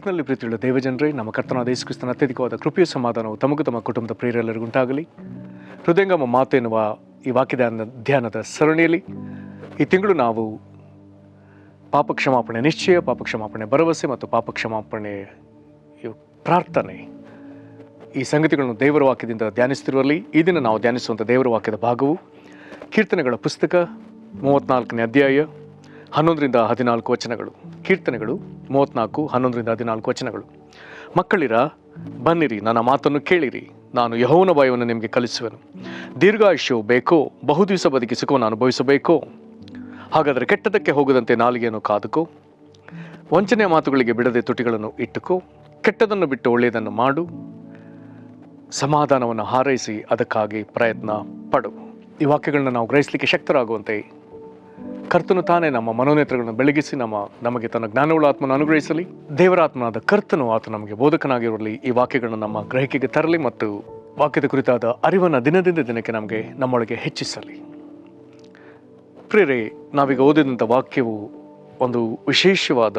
ಕರ್ತನಲ್ಲಿ ಪ್ರೀತಿಯುಳ್ಳ ದೇವಜನರೇ, ನಮ್ಮ ಕರ್ತನಾದ ಯೇಸು ಕ್ರಿಸ್ತನ ಅತ್ಯಧಿಕವಾದ ಕೃಪೆಯ ಸಮಾಧಾನವು ತಮಗೂ ತಮ್ಮ ಕುಟುಂಬದ ಪ್ರಿಯರೆಲ್ಲರಿಗೂ ಉಂಟಾಗಲಿ. ಹೃದಯಂಗಮ ಮಾತು ಎನ್ನುವ ಈ ವಾಕ್ಯದ ಧ್ಯಾನದ ಸರಣಿಯಲ್ಲಿ ಈ ತಿಂಗಳು ನಾವು ಪಾಪಕ್ಷಮಾಪಣೆ ನಿಶ್ಚಯ, ಪಾಪಕ್ಷಮಾಪಣೆ ಭರವಸೆ ಮತ್ತು ಪಾಪಕ್ಷಮಾಪಣೆ ಪ್ರಾರ್ಥನೆ ಈ ಸಂಗತಿಗಳನ್ನು ದೇವರ ವಾಕ್ಯದಿಂದ ಧ್ಯಾನಿಸುತ್ತಿರುವಲ್ಲಿ ಈ ದಿನ ನಾವು ಧ್ಯಾನಿಸುವಂಥ ದೇವರ ವಾಕ್ಯದ ಭಾಗವು ಕೀರ್ತನೆಗಳ ಪುಸ್ತಕ 34ನೇ ಅಧ್ಯಾಯ 11-14 ವಚನಗಳು. ಕೀರ್ತನೆಗಳು 34, 11-14 ವಚನಗಳು. ಮಕ್ಕಳಿರ, ಬನ್ನಿರಿ, ನನ್ನ ಮಾತನ್ನು ಕೇಳಿರಿ, ನಾನು ಯೆಹೋವನ ಭಯವನ್ನು ನಿಮಗೆ ಕಲಿಸುವೆನು. ದೀರ್ಘಾಯುಷ್ಯವು ಬೇಕೋ, ಬಹುದಿವಸ ಬದುಕಿ ಸುಖವನ್ನು ಅನುಭವಿಸಬೇಕೋ? ಹಾಗಾದರೆ ಕೆಟ್ಟದಕ್ಕೆ ಹೋಗದಂತೆ ನಾಲಿಗೆಯನ್ನು ಕಾದುಕೋ, ವಂಚನೆಯ ಮಾತುಗಳಿಗೆ ಬಿಡದೆ ತುಟಿಗಳನ್ನು ಇಟ್ಟುಕೋ, ಕೆಟ್ಟದನ್ನು ಬಿಟ್ಟು ಒಳ್ಳೆಯದನ್ನು ಮಾಡು, ಸಮಾಧಾನವನ್ನು ಹಾರೈಸಿ ಅದಕ್ಕಾಗಿ ಪ್ರಯತ್ನ ಪಡು. ಈ ವಾಕ್ಯಗಳನ್ನ ನಾವು ಗ್ರಹಿಸಲಿಕ್ಕೆ ಶಕ್ತರಾಗುವಂತೆ ಕರ್ತನು ತಾನೇ ನಮ್ಮ ಮನೋನೇತ್ರಗಳನ್ನು ಬೆಳಗಿಸಿ ನಮಗೆ ತನ್ನ ಜ್ಞಾನವುಳ್ಳ ಆತ್ಮನ ಅನುಗ್ರಹಿಸಲಿ. ದೇವರಾತ್ಮನಾದ ಕರ್ತನು ಆತ ನಮಗೆ ಬೋಧಕನಾಗಿರಲಿ. ಈ ವಾಕ್ಯಗಳನ್ನು ನಮ್ಮ ಗ್ರಹಿಕೆಗೆ ತರಲಿ ಮತ್ತು ವಾಕ್ಯದ ಕುರಿತಾದ ಅರಿವನ್ನು ದಿನದಿಂದ ದಿನಕ್ಕೆ ನಮ್ಮೊಳಗೆ ಹೆಚ್ಚಿಸಲಿ. ಪ್ರಿಯರೇ, ನಾವೀಗ ಓದಿದಂಥ ವಾಕ್ಯವು ಒಂದು ವಿಶೇಷವಾದ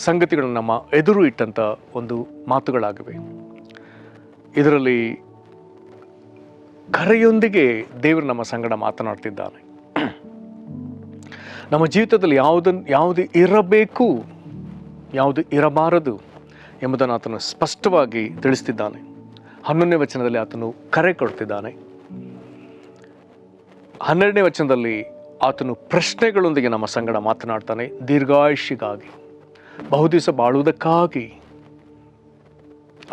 ಸಂಗತಿಗಳನ್ನು ನಮ್ಮ ಎದುರು ಇಟ್ಟಂಥ ಒಂದು ಮಾತುಗಳಾಗಿವೆ. ಇದರಲ್ಲಿ ಕರೆಯೊಂದಿಗೆ ದೇವರು ನಮ್ಮ ಸಂಗಡ ಮಾತನಾಡ್ತಿದ್ದಾನೆ. ನಮ್ಮ ಜೀವಿತದಲ್ಲಿ ಯಾವುದು ಇರಬೇಕು, ಯಾವುದು ಇರಬಾರದು ಎಂಬುದನ್ನು ಆತನು ಸ್ಪಷ್ಟವಾಗಿ ತಿಳಿಸ್ತಿದ್ದಾನೆ. 11ನೇ ವಚನದಲ್ಲಿ ಆತನು ಕರೆ ಕೊಡ್ತಿದ್ದಾನೆ. 12ನೇ ವಚನದಲ್ಲಿ ಆತನು ಪ್ರಶ್ನೆಗಳೊಂದಿಗೆ ನಮ್ಮ ಸಂಗಡ ಮಾತನಾಡ್ತಾನೆ. ದೀರ್ಘಾಯುಷ್ಯಕ್ಕಾಗಿ, ಬಹುದಿವಸ ಬಾಳುವುದಕ್ಕಾಗಿ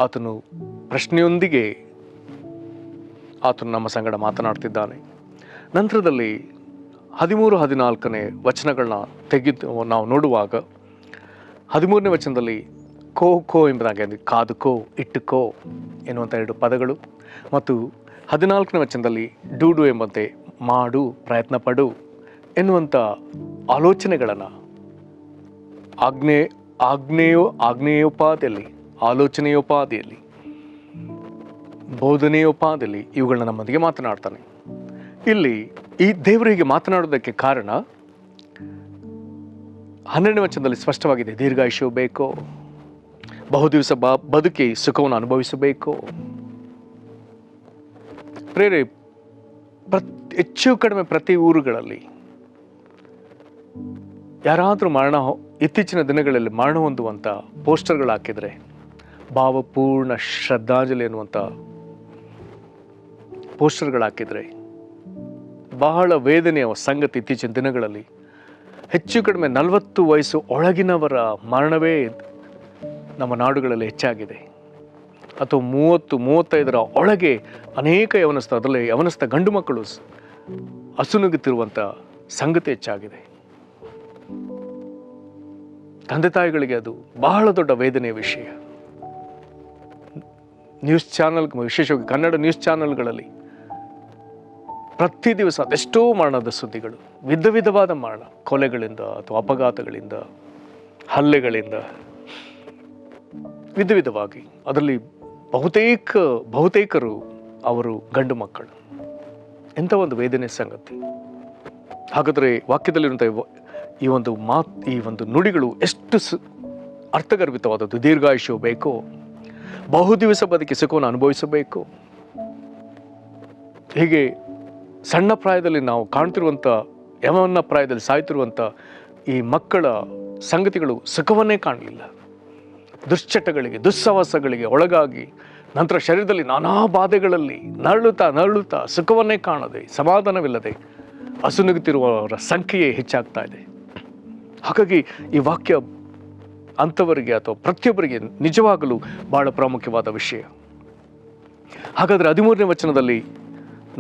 ಆತನು ಪ್ರಶ್ನೆಯೊಂದಿಗೆ ಆತನು ನಮ್ಮ ಸಂಗಡ ಮಾತನಾಡ್ತಿದ್ದಾನೆ. ನಂತರದಲ್ಲಿ 13-14 ವಚನಗಳನ್ನ ತೆಗೆದು ನಾವು ನೋಡುವಾಗ 13ನೇ ವಚನದಲ್ಲಿ ಕೋ ಎಂಬುದಾಗಿ ಕಾದುಕೋ, ಇಟ್ಟುಕೋ ಎನ್ನುವಂಥ 2 ಪದಗಳು ಮತ್ತು 14ನೇ ವಚನದಲ್ಲಿ ಡೂಡು ಎಂಬಂತೆ ಮಾಡು, ಪ್ರಯತ್ನ ಪಡು ಎನ್ನುವಂಥ ಆಲೋಚನೆಗಳನ್ನು ಆಗ್ನೇಯೋಪಾದಿಯಲ್ಲಿ, ಆಲೋಚನೆಯೋಪಾದಿಯಲ್ಲಿ, ಬೋಧನೆಯೋಪಾದಿಯಲ್ಲಿ ಇವುಗಳನ್ನ ನಮ್ಮೊಂದಿಗೆ ಮಾತನಾಡ್ತಾನೆ. ಇಲ್ಲಿ ಈ ದೇವರಿಗೆ ಮಾತನಾಡೋದಕ್ಕೆ ಕಾರಣ 12ನೇ ವಚನದಲ್ಲಿ ಸ್ಪಷ್ಟವಾಗಿದೆ. ದೀರ್ಘಾಯುಷ್ಯವು ಬೇಕೋ, ಬಹುದಿವಸ ಬದುಕಿ ಸುಖವನ್ನು ಅನುಭವಿಸಬೇಕು. ಪ್ರೇರೆ, ಹೆಚ್ಚು ಕಡಿಮೆ ಪ್ರತಿ ಊರುಗಳಲ್ಲಿ ಯಾರಾದರೂ ಇತ್ತೀಚಿನ ದಿನಗಳಲ್ಲಿ ಮರಣ ಹೊಂದುವಂಥ ಪೋಸ್ಟರ್ಗಳು ಹಾಕಿದರೆ, ಭಾವಪೂರ್ಣ ಶ್ರದ್ಧಾಂಜಲಿ ಎನ್ನುವಂಥ ಪೋಸ್ಟರ್ಗಳು ಹಾಕಿದರೆ, ಬಹಳ ವೇದನೆಯ ಸಂಗತಿ ಇತ್ತೀಚಿನ ದಿನಗಳಲ್ಲಿ ಹೆಚ್ಚು ಕಡಿಮೆ 40 ವಯಸ್ಸು ಒಳಗಿನವರ ಮರಣವೇ ನಮ್ಮ ನಾಡುಗಳಲ್ಲಿ ಹೆಚ್ಚಾಗಿದೆ. ಅಥವಾ 30-35 ಒಳಗೆ ಅನೇಕ ಅದರಲ್ಲಿ ಯವನಸ್ಥ ಗಂಡು ಮಕ್ಕಳು ಅಸುನುಗುತ್ತಿರುವಂಥ ಸಂಗತಿ ಹೆಚ್ಚಾಗಿದೆ. ತಂದೆ ತಾಯಿಗಳಿಗೆ ಅದು ಬಹಳ ದೊಡ್ಡ ವೇದನೆಯ ವಿಷಯ. ನ್ಯೂಸ್ ಚಾನಲ್, ವಿಶೇಷವಾಗಿ ಕನ್ನಡ ನ್ಯೂಸ್ ಚಾನಲ್ಗಳಲ್ಲಿ ಪ್ರತಿ ದಿವಸ ಅದೆಷ್ಟೋ ಮರಣದ ಸುದ್ದಿಗಳು, ವಿಧವಾದ ಮರಣ, ಕೊಲೆಗಳಿಂದ ಅಥವಾ ಅಪಘಾತಗಳಿಂದ, ಹಲ್ಲೆಗಳಿಂದ, ವಿಧವಾಗಿ. ಅದರಲ್ಲಿ ಬಹುತೇಕರು ಅವರು ಗಂಡು ಮಕ್ಕಳು. ಎಂಥ ಒಂದು ವೇದನೆ ಸಂಗತಿ. ಹಾಗಾದರೆ ವಾಕ್ಯದಲ್ಲಿರುವಂಥ ಈ ಒಂದು ನುಡಿಗಳು ಎಷ್ಟು ಅರ್ಥಗರ್ಭಿತವಾದದ್ದು. ದೀರ್ಘಾಯುಷ್ಯವು ಬೇಕೋ, ಬಹುದಿವಸ ಬದುಕಿ ಸುಖವನ್ನು ಅನುಭವಿಸಬೇಕು. ಹೀಗೆ ಸಣ್ಣ ಪ್ರಾಯದಲ್ಲಿ ನಾವು ಕಾಣ್ತಿರುವಂಥ, ಯವನ ಪ್ರಾಯದಲ್ಲಿ ಸಾಯ್ತಿರುವಂಥ ಈ ಮಕ್ಕಳ ಸಂಗತಿಗಳು ಸುಖವನ್ನೇ ಕಾಣಲಿಲ್ಲ. ದುಶ್ಚಟಗಳಿಗೆ, ದುಸ್ಸವಾಸಗಳಿಗೆ ಒಳಗಾಗಿ ನಂತರ ಶರೀರದಲ್ಲಿ ನಾನಾ ಬಾಧೆಗಳಲ್ಲಿ ನರಳುತ್ತಾ ಸುಖವನ್ನೇ ಕಾಣದೆ, ಸಮಾಧಾನವಿಲ್ಲದೆ ಅಸುನುಗುತ್ತಿರುವವರ ಸಂಖ್ಯೆಯೇ ಹೆಚ್ಚಾಗ್ತಾ ಇದೆ. ಹಾಗಾಗಿ ಈ ವಾಕ್ಯ ಅಂಥವರಿಗೆ ಅಥವಾ ಪ್ರತಿಯೊಬ್ಬರಿಗೆ ನಿಜವಾಗಲೂ ಬಹಳ ಪ್ರಾಮುಖ್ಯವಾದ ವಿಷಯ. ಹಾಗಾದರೆ 13ನೇ ವಚನದಲ್ಲಿ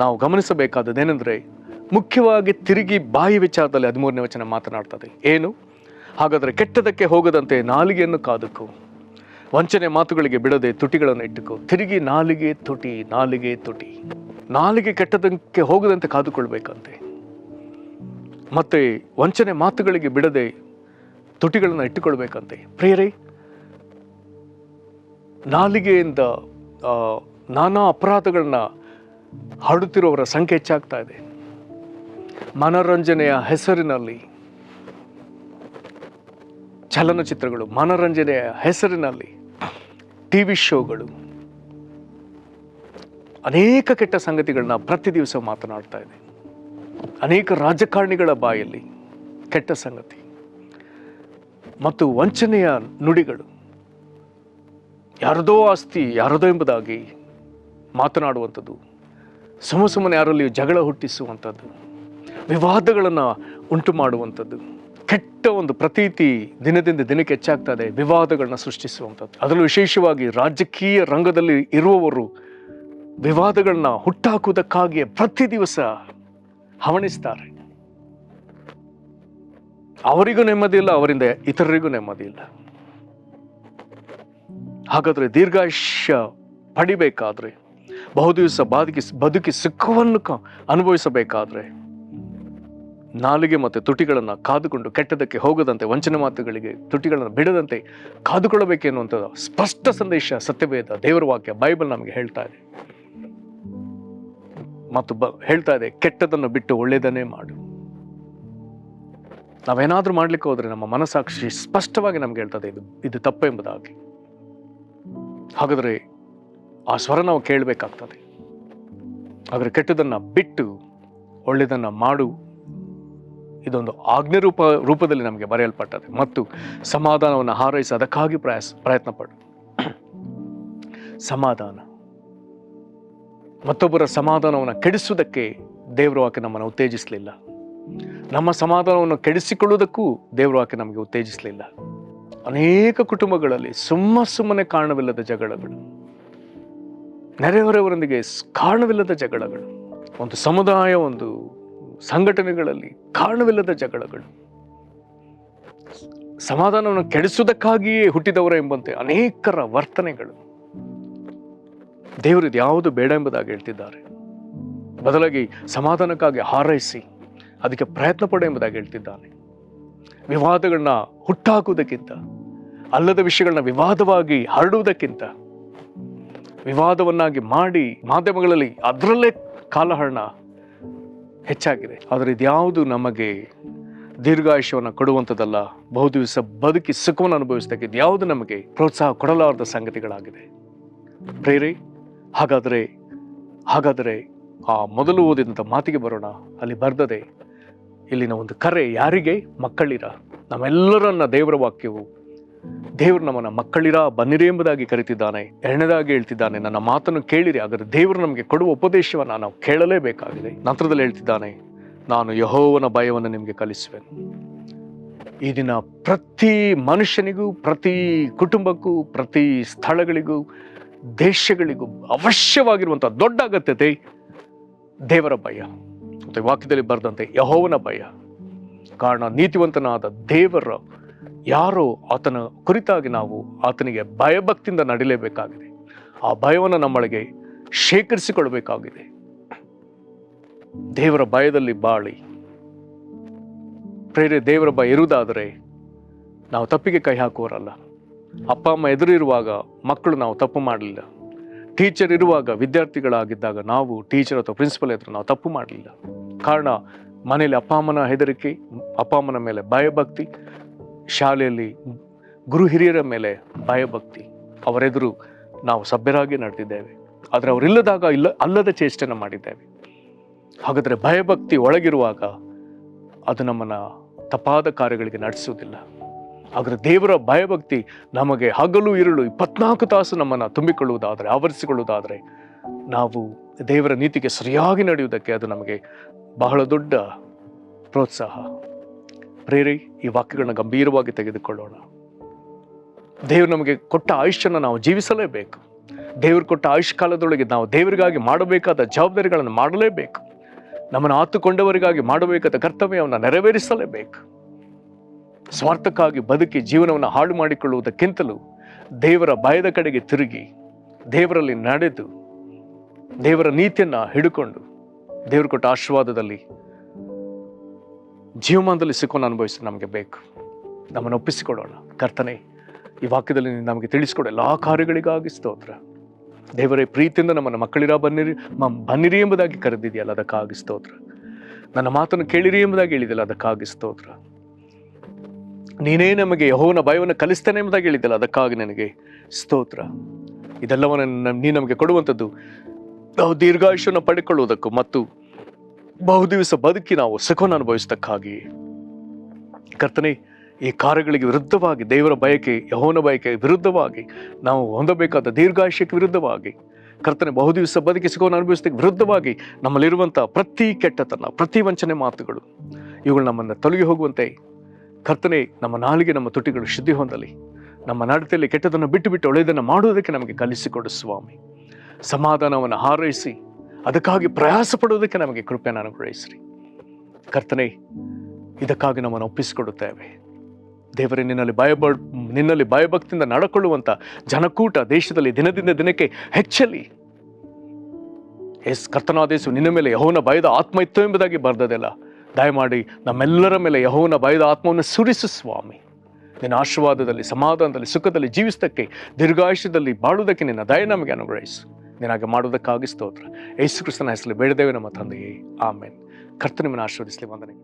ನಾವು ಗಮನಿಸಬೇಕಾದದ್ದೇನೆಂದರೆ, ಮುಖ್ಯವಾಗಿ ತಿರುಗಿ ಬಾಯಿ ವಿಚಾರದಲ್ಲಿ 13ನೇ ವಚನ ಮಾತನಾಡ್ತದೆ. ಏನು? ಹಾಗಾದರೆ ಕೆಟ್ಟದಕ್ಕೆ ಹೋಗದಂತೆ ನಾಲಿಗೆಯನ್ನು ಕಾದುಕೋ, ವಂಚನೆ ಮಾತುಗಳಿಗೆ ಬಿಡದೆ ತುಟಿಗಳನ್ನು ಇಟ್ಟುಕೋ. ತಿರುಗಿ ನಾಲಿಗೆ ತುಟಿ. ನಾಲಿಗೆ ಕೆಟ್ಟದಕ್ಕೆ ಹೋಗದಂತೆ ಕಾದುಕೊಳ್ಬೇಕಂತೆ. ಮತ್ತೆ ವಂಚನೆ ಮಾತುಗಳಿಗೆ ಬಿಡದೆ ತುಟಿಗಳನ್ನು ಇಟ್ಟುಕೊಳ್ಬೇಕಂತೆ. ಪ್ರಿಯರೇ, ನಾಲಿಗೆಯಿಂದ ನಾನಾ ಅಪರಾಧಗಳನ್ನ ಹರಡುತ್ತಿರುವವರ ಸಂಖ್ಯೆ ಹೆಚ್ಚಾಗ್ತಾ ಇದೆ. ಮನೋರಂಜನೆಯ ಹೆಸರಿನಲ್ಲಿ ಚಲನಚಿತ್ರಗಳು, ಮನೋರಂಜನೆಯ ಹೆಸರಿನಲ್ಲಿ ಟಿವಿ ಶೋಗಳು ಅನೇಕ ಕೆಟ್ಟ ಸಂಗತಿಗಳನ್ನ ಪ್ರತಿ ದಿವಸ ಮಾತನಾಡ್ತಾ ಇದೆ. ಅನೇಕ ರಾಜಕಾರಣಿಗಳ ಬಾಯಲ್ಲಿ ಕೆಟ್ಟ ಸಂಗತಿ ಮತ್ತು ವಂಚನೆಯ ನುಡಿಗಳು, ಯಾರದೋ ಆಸ್ತಿ ಯಾರದೋ ಎಂಬುದಾಗಿ ಮಾತನಾಡುವಂಥದ್ದು, ಸುಮ್ಮನೆ ಯಾರಲ್ಲಿಯೂ ಜಗಳ ಹುಟ್ಟಿಸುವಂಥದ್ದು, ವಿವಾದಗಳನ್ನು ಉಂಟು ಮಾಡುವಂಥದ್ದು, ಕೆಟ್ಟ ಒಂದು ಪ್ರತೀತಿ ದಿನದಿಂದ ದಿನಕ್ಕೆ ಹೆಚ್ಚಾಗ್ತಾ ಇದೆ. ವಿವಾದಗಳನ್ನ ಸೃಷ್ಟಿಸುವಂಥದ್ದು, ಅದರಲ್ಲೂ ವಿಶೇಷವಾಗಿ ರಾಜಕೀಯ ರಂಗದಲ್ಲಿ ಇರುವವರು ವಿವಾದಗಳನ್ನ ಹುಟ್ಟಾಕುವುದಕ್ಕಾಗಿಯೇ ಪ್ರತಿ ದಿವಸ ಹವಣಿಸ್ತಾರೆ. ಅವರಿಗೂ ನೆಮ್ಮದಿ ಇಲ್ಲ, ಅವರಿಂದ ಇತರರಿಗೂ ನೆಮ್ಮದಿ ಇಲ್ಲ. ಹಾಗಾದ್ರೆ ದೀರ್ಘಾಯುಷ್ಯ ಪಡಿಬೇಕಾದ್ರೆ, ಬಹುದಿವಸ ಬದುಕಿ ಸುಖವನ್ನು ಅನುಭವಿಸಬೇಕಾದ್ರೆ ನಾಲಿಗೆ ಮತ್ತು ತುಟಿಗಳನ್ನು ಕಾದುಕೊಂಡು ಕೆಟ್ಟದಕ್ಕೆ ಹೋಗದಂತೆ, ವಂಚನೆ ಮಾತುಗಳಿಗೆ ತುಟಿಗಳನ್ನು ಬಿಡದಂತೆ ಕಾದುಕೊಳ್ಳಬೇಕೆನ್ನುವಂಥ ಸ್ಪಷ್ಟ ಸಂದೇಶ ಸತ್ಯವೇದ, ದೇವರ ವಾಕ್ಯ, ಬೈಬಲ್ ನಮಗೆ ಹೇಳ್ತಾ ಇದೆ. ಮತ್ತು ಹೇಳ್ತಾ ಇದೆ, ಕೆಟ್ಟದನ್ನು ಬಿಟ್ಟು ಒಳ್ಳೆಯದನ್ನೇ ಮಾಡು. ನಾವೇನಾದ್ರೂ ಮಾಡ್ಲಿಕ್ಕೆ ಹೋದ್ರೆ ನಮ್ಮ ಮನಸ್ಸಾಕ್ಷಿ ಸ್ಪಷ್ಟವಾಗಿ ನಮ್ಗೆ ಹೇಳ್ತದೆ ಇದು ತಪ್ಪು ಎಂಬುದಾಗಿ. ಹಾಗಾದ್ರೆ ಆ ಸ್ವರ ನಾವು ಕೇಳಬೇಕಾಗ್ತದೆ. ಹಾಗಾದ್ರೆ ಕೆಟ್ಟದನ್ನ ಬಿಟ್ಟು ಒಳ್ಳೆಯದನ್ನ ಮಾಡು, ಇದೊಂದು ಆಜ್ಞೆ ರೂಪದಲ್ಲಿ ನಮಗೆ ಬರೆಯಲ್ಪಟ್ಟದೆ. ಮತ್ತು ಸಮಾಧಾನವನ್ನು ಹಾರೈಸಿ ಅದಕ್ಕಾಗಿ ಪ್ರಯತ್ನ ಪಡು. ಸಮಾಧಾನ, ಮತ್ತೊಬ್ಬರ ಸಮಾಧಾನವನ್ನು ಕೆಡಿಸುವುದಕ್ಕೆ ದೇವರ ವಾಕ್ಯ ನಮ್ಮನ್ನು ಉತ್ತೇಜಿಸಲಿಲ್ಲ. ನಮ್ಮ ಸಮಾಧಾನವನ್ನು ಕೆಡಿಸಿಕೊಳ್ಳುವುದಕ್ಕೂ ದೇವರ ವಾಕ್ಯ ನಮಗೆ ಉತ್ತೇಜಿಸಲಿಲ್ಲ. ಅನೇಕ ಕುಟುಂಬಗಳಲ್ಲಿ ಸುಮ್ಮನೆ ಕಾರಣವಿಲ್ಲದ ಜಗಳಗಳು, ನೆರೆಹೊರೆಯವರೊಂದಿಗೆ ಕಾರಣವಿಲ್ಲದ ಜಗಳಗಳು, ಒಂದು ಸಮುದಾಯ, ಒಂದು ಸಂಘಟನೆಗಳಲ್ಲಿ ಕಾರಣವಿಲ್ಲದ ಜಗಳಗಳು, ಸಮಾಧಾನವನ್ನು ಕೆಡಿಸುವುದಕ್ಕಾಗಿಯೇ ಹುಟ್ಟಿದವರ ಎಂಬಂತೆ ಅನೇಕರ ವರ್ತನೆಗಳು. ದೇವರು ಇದು ಯಾವುದು ಬೇಡ ಎಂಬುದಾಗಿ ಹೇಳ್ತಿದ್ದಾರೆ. ಬದಲಾಗಿ ಸಮಾಧಾನಕ್ಕಾಗಿ ಹಾರೈಸಿ ಅದಕ್ಕೆ ಪ್ರಯತ್ನ ಪಡು ಎಂಬುದಾಗಿ ಹೇಳ್ತಿದ್ದಾನೆ. ವಿವಾದಗಳನ್ನ ಹುಟ್ಟಾಕುವುದಕ್ಕಿಂತ, ಅಲ್ಲದ ವಿಷಯಗಳನ್ನ ವಿವಾದವಾಗಿ ಹರಡುವುದಕ್ಕಿಂತ, ವಿವಾದವನ್ನಾಗಿ ಮಾಡಿ ಮಾಧ್ಯಮಗಳಲ್ಲಿ ಅದರಲ್ಲೇ ಕಾಲಹರಣ ಹೆಚ್ಚಾಗಿದೆ. ಆದರೆ ಇದ್ಯಾವುದು ನಮಗೆ ದೀರ್ಘಾಯುಷ್ಯವನ್ನು ಕೊಡುವಂಥದ್ದಲ್ಲ. ಬಹುದಿವಸ ಬದುಕಿ ಸುಖವನ್ನು ಅನುಭವಿಸತಕ್ಕ ಇದ್ಯಾವುದು ನಮಗೆ ಪ್ರೋತ್ಸಾಹ ಕೊಡಲಾರದ ಸಂಗತಿಗಳಾಗಿದೆ. ಪ್ರೇರೆ, ಹಾಗಾದರೆ ಆ ಮೊದಲು ಓದಿದಂಥ ಮಾತಿಗೆ ಬರೋಣ. ಅಲ್ಲಿ ಬರ್ದದೆ, ಇಲ್ಲಿನ ಒಂದು ಕರೆ ಯಾರಿಗೆ? ಮಕ್ಕಳಿರ. ನಮ್ಮೆಲ್ಲರನ್ನ ದೇವರ ವಾಕ್ಯವು, ದೇವರು ನಮ್ಮನ್ನ ಮಕ್ಕಳಿರ ಬನ್ನಿರಿ ಎಂಬುದಾಗಿ ಕರೀತಿದ್ದಾನೆ. ಎರಡನೇದಾಗಿ ಹೇಳ್ತಿದ್ದಾನೆ, ನನ್ನ ಮಾತನ್ನು ಕೇಳಿರಿ. ಹಾಗಾದ್ರೆ ದೇವರು ನಮಗೆ ಕೊಡುವ ಉಪದೇಶವನ್ನು ನಾವು ಕೇಳಲೇಬೇಕಾಗಿದೆ. ನಂತರದಲ್ಲಿ ಹೇಳ್ತಿದ್ದಾನೆ, ನಾನು ಯೆಹೋವನ ಭಯವನ್ನು ನಿಮಗೆ ಕಲಿಸುವೆನು. ಈ ದಿನ ಪ್ರತಿ ಮನುಷ್ಯನಿಗೂ, ಪ್ರತಿ ಕುಟುಂಬಕ್ಕೂ, ಪ್ರತಿ ಸ್ಥಳಗಳಿಗೂ, ದೇಶಗಳಿಗೂ ಅವಶ್ಯವಾಗಿರುವಂತಹ ದೊಡ್ಡ ಅಗತ್ಯತೆ ದೇವರ ಭಯ. ಮತ್ತೆ ವಾಕ್ಯದಲ್ಲಿ ಬರೆದಂತೆ ಯೆಹೋವನ ಭಯ. ಕಾರಣ ನೀತಿವಂತನಾದ ದೇವರ ಯಾರೋ ಆತನ ಕುರಿತಾಗಿ ನಾವು ಆತನಿಗೆ ಭಯಭಕ್ತಿಯಿಂದ ನಡಿಲೇಬೇಕಾಗಿದೆ. ಆ ಭಯವನ್ನು ನಮ್ಮೊಳಗೆ ಶೇಖರಿಸಿಕೊಳ್ಳಬೇಕಾಗಿದೆ. ದೇವರ ಭಯದಲ್ಲಿ ಬಾಳಿ. ಪ್ರೇರೆ, ದೇವರ ಭಯ ಇರುವುದಾದರೆ ನಾವು ತಪ್ಪಿಗೆ ಕೈ ಹಾಕುವರಲ್ಲ. ಅಪ್ಪ ಅಮ್ಮ ಎದುರಿರುವಾಗ ಮಕ್ಕಳು ನಾವು ತಪ್ಪು ಮಾಡಲಿಲ್ಲ. ಟೀಚರ್ ಇರುವಾಗ, ವಿದ್ಯಾರ್ಥಿಗಳಾಗಿದ್ದಾಗ ನಾವು ಟೀಚರ್ ಅಥವಾ ಪ್ರಿನ್ಸಿಪಲ್ ಎದುರು ನಾವು ತಪ್ಪು ಮಾಡಲಿಲ್ಲ. ಕಾರಣ ಮನೆಯಲ್ಲಿ ಅಪ್ಪ ಅಮ್ಮನ ಹೆದರಿಕೆ, ಅಪ್ಪ ಅಮ್ಮನ ಮೇಲೆ ಭಯಭಕ್ತಿ, ಶಾಲೆಯಲ್ಲಿ ಗುರು ಹಿರಿಯರ ಮೇಲೆ ಭಯಭಕ್ತಿ. ಅವರೆದುರು ನಾವು ಸಭ್ಯರಾಗಿ ನಡೆದಿದ್ದೇವೆ. ಆದರೆ ಅವರಿಲ್ಲದಾಗ ಅಲ್ಲದ ಚೇಷ್ಟೆನ ಮಾಡಿದ್ದೇವೆ. ಹಾಗಾದರೆ ಭಯಭಕ್ತಿ ಒಳಗಿರುವಾಗ ಅದು ನಮ್ಮನ್ನು ತಪ್ಪಾದ ಕಾರ್ಯಗಳಿಗೆ ನಡೆಸುವುದಿಲ್ಲ. ಆದರೆ ದೇವರ ಭಯಭಕ್ತಿ ನಮಗೆ ಹಗಲು ಇರುಳು 24 ತಾಸು ನಮ್ಮನ್ನು ತುಂಬಿಕೊಳ್ಳುವುದಾದರೆ, ಆವರಿಸಿಕೊಳ್ಳುವುದಾದರೆ, ನಾವು ದೇವರ ನೀತಿಗೆ ಸರಿಯಾಗಿ ನಡೆಯುವುದಕ್ಕೆ ಅದು ನಮಗೆ ಬಹಳ ದೊಡ್ಡ ಪ್ರೋತ್ಸಾಹ. ಪ್ರೇರೆ, ಈ ವಾಕ್ಯಗಳನ್ನ ಗಂಭೀರವಾಗಿ ತೆಗೆದುಕೊಳ್ಳೋಣ. ದೇವರು ನಮಗೆ ಕೊಟ್ಟ ಆಯುಷ್ಯನ ನಾವು ಜೀವಿಸಲೇಬೇಕು. ದೇವರು ಕೊಟ್ಟ ಆಯುಷ್ಯ ಕಾಲದೊಳಗೆ ನಾವು ದೇವರಿಗಾಗಿ ಮಾಡಬೇಕಾದ ಜವಾಬ್ದಾರಿಗಳನ್ನು ಮಾಡಲೇಬೇಕು. ನಮ್ಮನ್ನು ಆತುಕೊಂಡವರಿಗಾಗಿ ಮಾಡಬೇಕಾದ ಕರ್ತವ್ಯವನ್ನು ನೆರವೇರಿಸಲೇಬೇಕು. ಸ್ವಾರ್ಥಕ್ಕಾಗಿ ಬದುಕಿ ಜೀವನವನ್ನು ಹಾಳು ಮಾಡಿಕೊಳ್ಳುವುದಕ್ಕಿಂತಲೂ ದೇವರ ಭಯದ ಕಡೆಗೆ ತಿರುಗಿ, ದೇವರಲ್ಲಿ ನಡೆದು, ದೇವರ ನೀತಿಯನ್ನು ಹಿಡ್ಕೊಂಡು, ದೇವರು ಕೊಟ್ಟ ಆಶೀರ್ವಾದದಲ್ಲಿ ಜೀವಮಾನದಲ್ಲಿ ಸುಖವನ್ನು ಅನುಭವಿಸಲು ನಮಗೆ ಬೇಕು. ನಮ್ಮನ್ನು ಒಪ್ಪಿಸಿಕೊಡೋಣ. ಕರ್ತನೆ, ಈ ವಾಕ್ಯದಲ್ಲಿ ನಮಗೆ ತಿಳಿಸಿಕೊಡ ಎಲ್ಲ ಕಾರ್ಯಗಳಿಗಾಗಿ ಸ್ತೋತ್ರ. ದೇವರೇ, ಪ್ರೀತಿಯಿಂದ ನಮ್ಮನ್ನು ಮಕ್ಕಳಿರ ಬನ್ನಿರಿ ಎಂಬುದಾಗಿ ಕರೆದಿದೆಯಲ್ಲ, ಅದಕ್ಕಾಗಿ ಸ್ತೋತ್ರ. ನನ್ನ ಮಾತನ್ನು ಕೇಳಿರಿ ಎಂಬುದಾಗಿ ಹೇಳಿದೆಯಲ್ಲ, ಅದಕ್ಕಾಗಿ ಸ್ತೋತ್ರ. ನೀನೇ ನಮಗೆ ಯೆಹೋವನ ಭಯವನ್ನು ಕಲಿಸ್ತೇನೆ ಎಂಬುದಾಗಿ ಹೇಳಿದ್ದಲ್ಲ, ಅದಕ್ಕಾಗಿ ನನಗೆ ಸ್ತೋತ್ರ. ಇದೆಲ್ಲವನ್ನು ನೀ ನಮಗೆ ಕೊಡುವಂಥದ್ದು ನಾವು ದೀರ್ಘಾಯುಷ್ಯವನ್ನು ಪಡೆದುಕೊಳ್ಳುವುದಕ್ಕೂ ಮತ್ತು ಬಹುದಿವಸ ಬದುಕಿ ನಾವು ಸುಖವನ್ನು ಅನುಭವಿಸತಕ್ಕಾಗಿ. ಕರ್ತನೆ, ಈ ಕಾರ್ಯಗಳಿಗೆ ವಿರುದ್ಧವಾಗಿ, ದೇವರ ಬಯಕೆ, ಯೆಹೋವನ ಬಯಕೆ ವಿರುದ್ಧವಾಗಿ, ನಾವು ಹೊಂದಬೇಕಾದ ದೀರ್ಘಾಯುಷ್ಯಕ್ಕೆ ವಿರುದ್ಧವಾಗಿ, ಕರ್ತನೆ ಬಹುದಿವಸ ಬದುಕಿ ಸುಖವನ್ನು ಅನುಭವಿಸೋದಕ್ಕೆ ವಿರುದ್ಧವಾಗಿ ನಮ್ಮಲ್ಲಿರುವಂಥ ಪ್ರತಿ ಕೆಟ್ಟತನ, ಪ್ರತಿ ವಂಚನೆ ಮಾತುಗಳು, ಇವುಗಳು ನಮ್ಮನ್ನು ತೊಲಗಿ ಹೋಗುವಂತೆ ಕರ್ತನೆ, ನಮ್ಮ ನಾಲಿಗೆ, ನಮ್ಮ ತುಟಿಗಳು ಶುದ್ಧಿ ಹೊಂದಲಿ. ನಮ್ಮ ನಡತೆಯಲ್ಲಿ ಕೆಟ್ಟದನ್ನು ಬಿಟ್ಟು ಬಿಟ್ಟು ಒಳ್ಳೆಯದನ್ನು ಮಾಡುವುದಕ್ಕೆ ನಮಗೆ ಕಲಿಸಿಕೊಡು ಸ್ವಾಮಿ. ಸಮಾಧಾನವನ್ನು ಹಾರೈಸಿ ಅದಕ್ಕಾಗಿ ಪ್ರಯಾಸ ಪಡುವುದಕ್ಕೆ ನಮಗೆ ಕೃಪೆಯನ್ನು ಅನುಗ್ರಹಿಸ್ರಿ ಕರ್ತನೆ. ಇದಕ್ಕಾಗಿ ನಮ್ಮನ್ನು ಒಪ್ಪಿಸಿಕೊಡುತ್ತೇವೆ ದೇವರೇ. ನಿನ್ನಲ್ಲಿ ಭಯಭಕ್ತಿಯಿಂದ ನಡ್ಕೊಳ್ಳುವಂಥ ಜನಕೂಟ ದೇಶದಲ್ಲಿ ದಿನದಿಂದ ದಿನಕ್ಕೆ ಹೆಚ್ಚಲಿ. ಕರ್ತನಾದೇಶು ನಿನ್ನ ಮೇಲೆ ಯೆಹೋವನ ಭಯದ ಆತ್ಮ ಇತ್ತು ಎಂಬುದಾಗಿ ಬರೆದದೆಲ್ಲ, ದಯಮಾಡಿ ನಮ್ಮೆಲ್ಲರ ಮೇಲೆ ಯೆಹೋವನ ಭಯದ ಆತ್ಮವನ್ನು ಸುರಿಸು ಸ್ವಾಮಿ. ನಿನ್ನ ಆಶೀರ್ವಾದದಲ್ಲಿ, ಸಮಾಧಾನದಲ್ಲಿ, ಸುಖದಲ್ಲಿ ಜೀವಿಸೋದಕ್ಕೆ, ದೀರ್ಘಾಯುಷ್ಯದಲ್ಲಿ ಬಾಳುವುದಕ್ಕೆ ನಿನ್ನ ದಯ ನಮಗೆ ಅನುಗ್ರಹಿಸು. ನಿನಗೆ ಮಾಡುವುದಕ್ಕಾಗಿ ಸ್ತೋತ್ರ. ಯೇಸು ಕ್ರಿಸ್ತನ ಹೆಸರಲ್ಲಿ ಬೇಡದೇವೆ ನಮ್ಮ ತಂದೆಯೇ, ಆಮೇನ್. ಕರ್ತನ ನಿಮ್ಮನ್ನು ಆಶೀರ್ವದಿಸಲಿ. ವಂದನೆ.